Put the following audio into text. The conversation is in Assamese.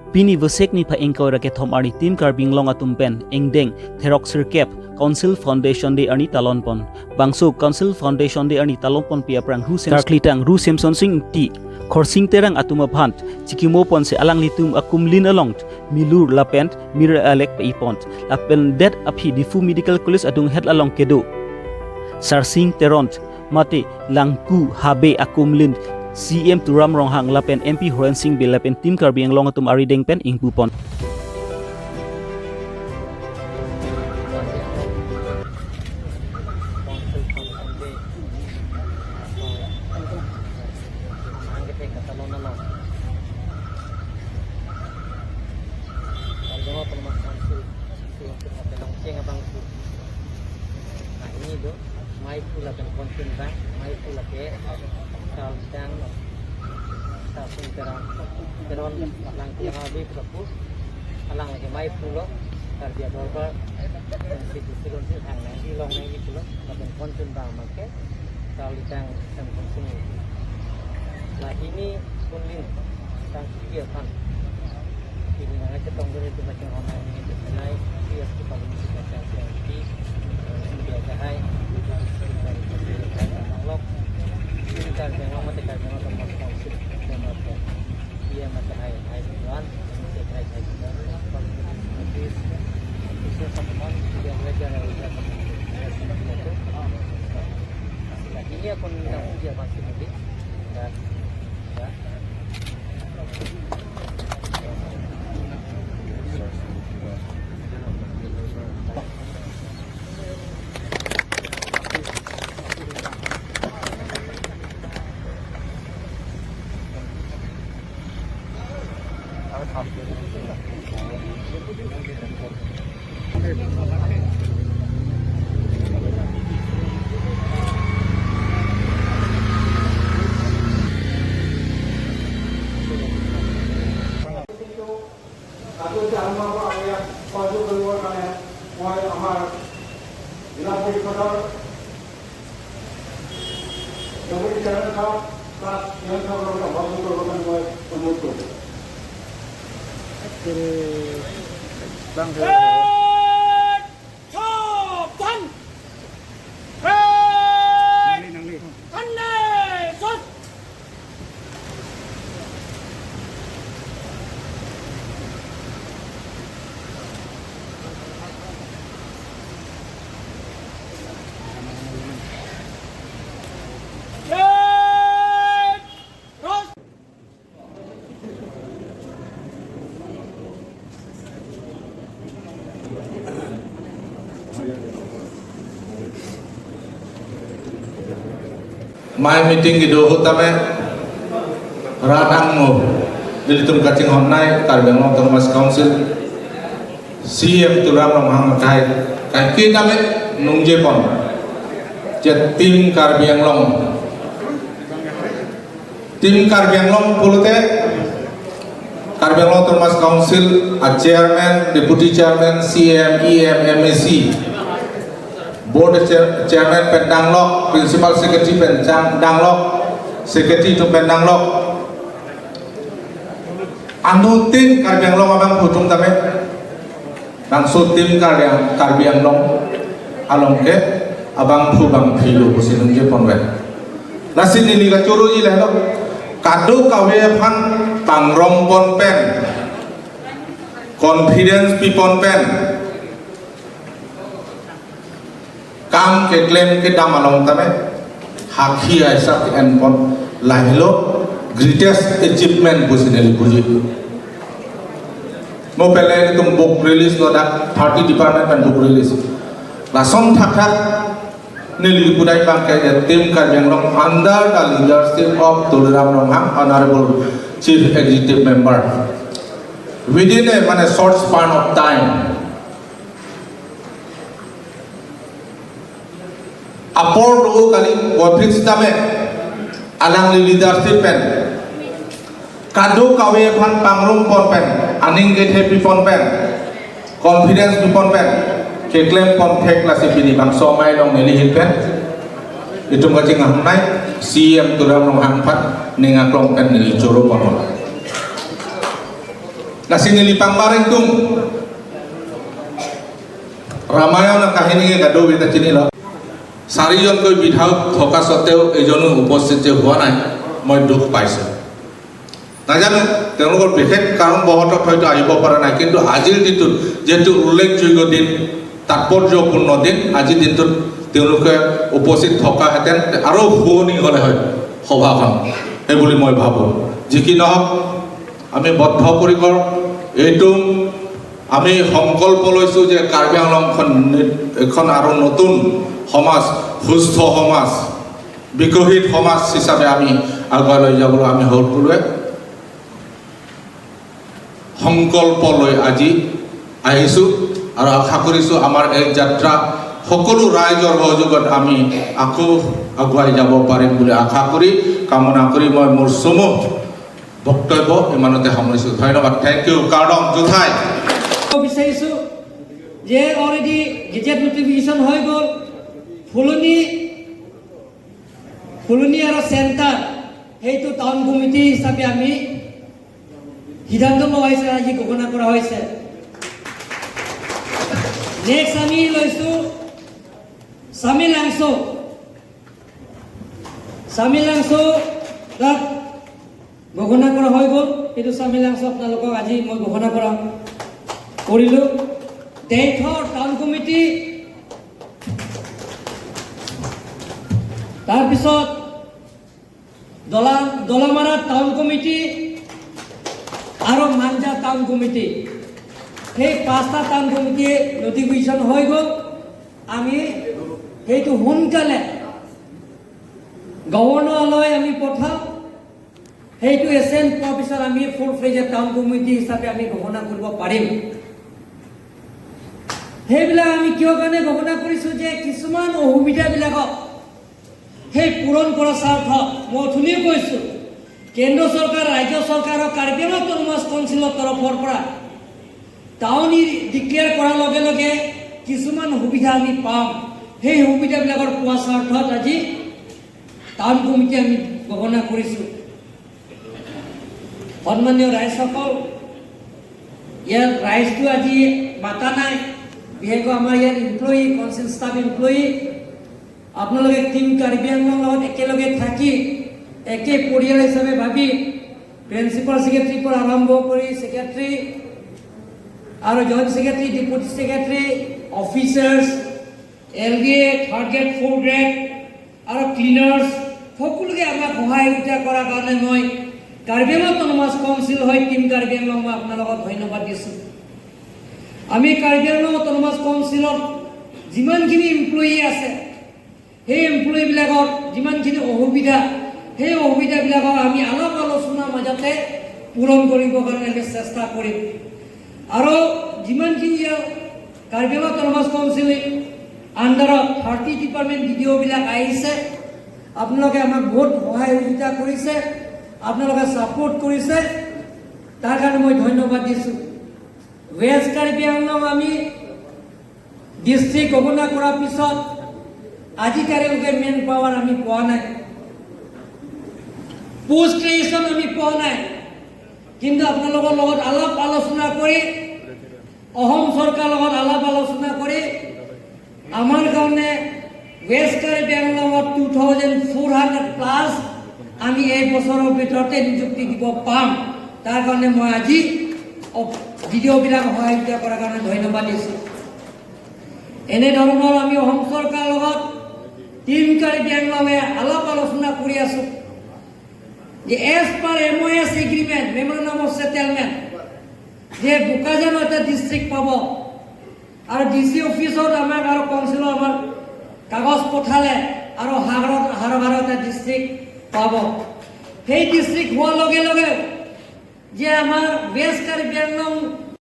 Pini vosek ni pa engkau rake thom arni tim karbing long atum pen engdeng therok sirkep Council Foundation de arni talonpon bangso Council Foundation de arni talonpon pia prang ru sem klitang ru semson sing ti khorsing terang atuma phant chikimo pon se alang litum akum lin along milur lapent mir alek pe ipont lapen det api difu medical college adung het along kedo sarsing teront mate langku habe akum lin CM Turam Ronghang lapen MP Horan Singh Bill lapen tim karbing long atum ari deng pen ing pupon mai pula kan konten bang mai pula ke sal dan sal sinteran teron lang tiang abi propus alang ke mai pula tar dia dorba situ silon si hang nang di long nang pula kan konten bang make sal dan sam konsen lah ini kuning tang dia kan ini nang ketong dari tu macam online ini selai dia tu paling kita cari dia cahai lok tinggal jangan mati jangan teman konsep jangan dia mati hai tuan mesti hai tuan kalau nanti bisa teman dia belajar dari itu ini aku nak dia masih mudik dan ya Aku jangan mahu ayah padu keluar kaya, wahai amar, ilahi kadar, namun di sana kau tak yang kau lakukan bahu keluar wahai pemutu. Bang. My meeting itu utama radang mo dari tum kacing honai karbeng long Thomas Council CM Turam Ronghang kai kai kita me nungje pon jet tim karbeng long pulute karbeng long Thomas Council a chairman deputy chairman CM EM MAC Board Chairman Pendanglok, Principal Secretary Pendanglok, Secretary to Pendanglok. Anu tim Karbianglong abang putung tame, bangso tim Karbianglong, along ke abang bang pilu pusinung je ponwet. Lasin ini kacuru je lah, kado kawe pan pangrong pon pen, confidence pipon pen. काम के क्लेम के दाम अलग तमे हाकी ऐसा के एनपॉन लाहिलो ग्रेटेस्ट अचीवमेंट बुझिनेली बुझी मो पहले तुम बुक रिलीज नो दा 30 डिपार्टमेंट में बुक रिलीज लासम थाका नीली पुदाई बांग के टीम कार्बियांगलों under the leadership of Tularam Ronghang honourable chief executive member within a माने short span of time Apor dulu kali wabrik sitame alang leadership pen kado kawe pan pangrum pon pen aning get happy pon pen confidence pon pen ke claim pon tek la sipini bang somai long neli hit pen itu ngajing hamnai CM Turam Ronghang pat ninga klong pen neli coro pon Nasini lipang maring tung Ramayana কাহিনীকে গাদৌ বেটা চিনি ল চাৰিজনকৈ বিধায়ক থকা সত্ত্বেও এজনো উপস্থিত যে হোৱা নাই মই দুখ পাইছোঁ নাজানো তেওঁলোকৰ বিশেষ কাৰণবশতঃ হয়তো আহিব পৰা নাই কিন্তু আজিৰ দিনটোত যেহেতু উল্লেখযোগ্য দিন তাৎপৰ্যপূৰ্ণ দিন আজিৰ দিনটোত তেওঁলোকে উপস্থিত থকাহেঁতেন আৰু শুৱনি হ'লে হয় সভাখন এই বুলি মই ভাবোঁ যি কি নহওক আমি বদ্ধপৰিকৰ এইটো আমি সংকল্প লৈছোঁ যে কাৰ্বি আংলংখন এখন আৰু নতুন সমাজ সুস্থ সমাজ বিকশিত সমাজ হিচাপে আমি আগুৱাই লৈ যাবলৈ আমি সকলোৱে সংকল্প লৈ আজি আহিছোঁ আৰু আশা কৰিছোঁ আমাৰ এই যাত্ৰা সকলো ৰাইজৰ সহযোগত আমি আকৌ আগুৱাই যাব পাৰিম বুলি আশা কৰি কামনা কৰি মই মোৰ চমু বক্তব্য ইমানতে সামৰিছোঁ ধন্যবাদ থেংক ইউ কাৰ্ডম জোঠাই বিচাৰিছোঁ যে অলৰেডি গেজেট নটিফিকেশ্যন হৈ গ'ল ফুলনি আৰু চেণ্টাৰ সেইটো টাউন কমিটি হিচাপে আমি সিদ্ধান্ত লোৱা হৈছে আজি ঘোষণা কৰা হৈছে নেক্সট আমি লৈছোঁ চামিলাংছো তাত ঘোষণা কৰা হৈ গ'ল সেইটো চামিলাংছো আপোনালোকক আজি মই ঘোষণা কৰিলোঁ দেশৰ টাউন কমিটি তাৰপিছত দলামাৰা টাউন কমিটি আৰু মাঞ্জা টাউন কমিটি সেই 5টা টাউন কমিটি নটিফিকেশ্যন হৈ গ'ল আমি সেইটো সোনকালে গভৰ্ণৰলৈ আমি পঠাম সেইটো এছেণ্ট পোৱাৰ পিছত আমি ফুল ফ্লেজেড টাউন কমিটি হিচাপে আমি ঘোষণা কৰিব পাৰিম সেইবিলাক আমি কিয় কাৰণে ঘোষণা কৰিছোঁ যে কিছুমান অসুবিধাবিলাকক সেই পূৰণ কৰাৰ স্বাৰ্থত মই অথনিও কৈছোঁ কেন্দ্ৰ চৰকাৰ ৰাজ্য চৰকাৰ আৰু কাৰ্বি আংলং অট'নমাছ কাউন্সিলৰ তৰফৰ পৰা টাউন ডিক্লেয়াৰ কৰাৰ লগে লগে কিছুমান সুবিধা আমি পাম সেই সুবিধাবিলাকৰ পোৱা স্বাৰ্থত আজি টাউন কমিটি আমি ঘোষণা কৰিছোঁ সন্মানীয় ৰাইজসকল ইয়াৰ ৰাইজটো আজি মাতা নাই বিশেষকৈ আমাৰ ইয়াৰ এমপ্লয়ী কাউন্সিল ষ্টাফ এমপ্লয়ী আপোনালোকে টিম কাৰ্বি আংলঙৰ লগত একেলগে থাকি একে পৰিয়াল হিচাপে ভাবি প্ৰিন্সিপাল ছেক্ৰেটাৰীৰ পৰা আৰম্ভ কৰি ছেক্ৰেটাৰী আৰু joint secretary deputy secretary officers LDA third grade fourth grade আৰু ক্লিনাৰ্ছ সকলোকে আমাক সহায়িতা কৰাৰ কাৰণে মই কাৰ্বি আংলং অট'নমাছ কাউন্সিল হয় টিম কাৰ্বি আংলং মই আপোনালোকক ধন্যবাদ দিছোঁ আমি কাৰ্বি আংলং অট'নমাছ কাউন্সিলত যিমানখিনি এমপ্লয়ী আছে সেই এমপ্লয়ীবিলাকৰ যিমানখিনি অসুবিধা সেই অসুবিধাবিলাকক আমি আলাপ আলোচনাৰ মাজতে পূৰণ কৰিবৰ কাৰণে আমি চেষ্টা কৰিম আৰু যিমানখিনি কাৰ্বি আংলং অট'নমাছ কাউন্সিল আণ্ডাৰত 30 ডিপাৰ্টমেণ্ট DDOবিলাক আহিছে আপোনালোকে আমাক বহুত সহায়িতা কৰিছে আপোনালোকে ছাপোৰ্ট কৰিছে তাৰ কাৰণে মই ধন্যবাদ দিছোঁ ৱেষ্ট কাৰ্বি আংলং আমি ডিষ্ট্ৰিক্ট ঘোষণা কৰাৰ পিছত আজিকালিলৈকে মেন পাৱাৰ আমি পোৱা নাই পোষ্ট ক্ৰিয়েশ্যন আমি পোৱা নাই কিন্তু আপোনালোকৰ লগত আলাপ আলোচনা কৰি অসম চৰকাৰৰ লগত আলাপ আলোচনা কৰি আমাৰ কাৰণে ৱেষ্ট কাৰ্বি আংলঙত 2400+ আমি এই বছৰৰ ভিতৰতে নিযুক্তি দিব পাম তাৰ কাৰণে মই আজি DDOবিলাক সহায়িতা কৰাৰ কাৰণে ধন্যবাদ দিছোঁ এনেধৰণৰ আমি অসম চৰকাৰৰ লগত টিম কাৰ্বি আংলঙে আলাপ আলোচনা কৰি আছোঁ যে as per MOS agreement memorandum of settlement যে বোকাজানো এটা ডিষ্ট্ৰিক্ট পাব আৰু DC অফিচত আমাক আৰু কাউন্সিলৰ আমাৰ কাগজ পঠালে আৰু হাৰৰ এটা ডিষ্ট্ৰিক্ট পাব সেই ডিষ্ট্ৰিক্ট হোৱাৰ লগে লগে যে আমাৰ ৱেষ্ট কাৰ্বি আংলং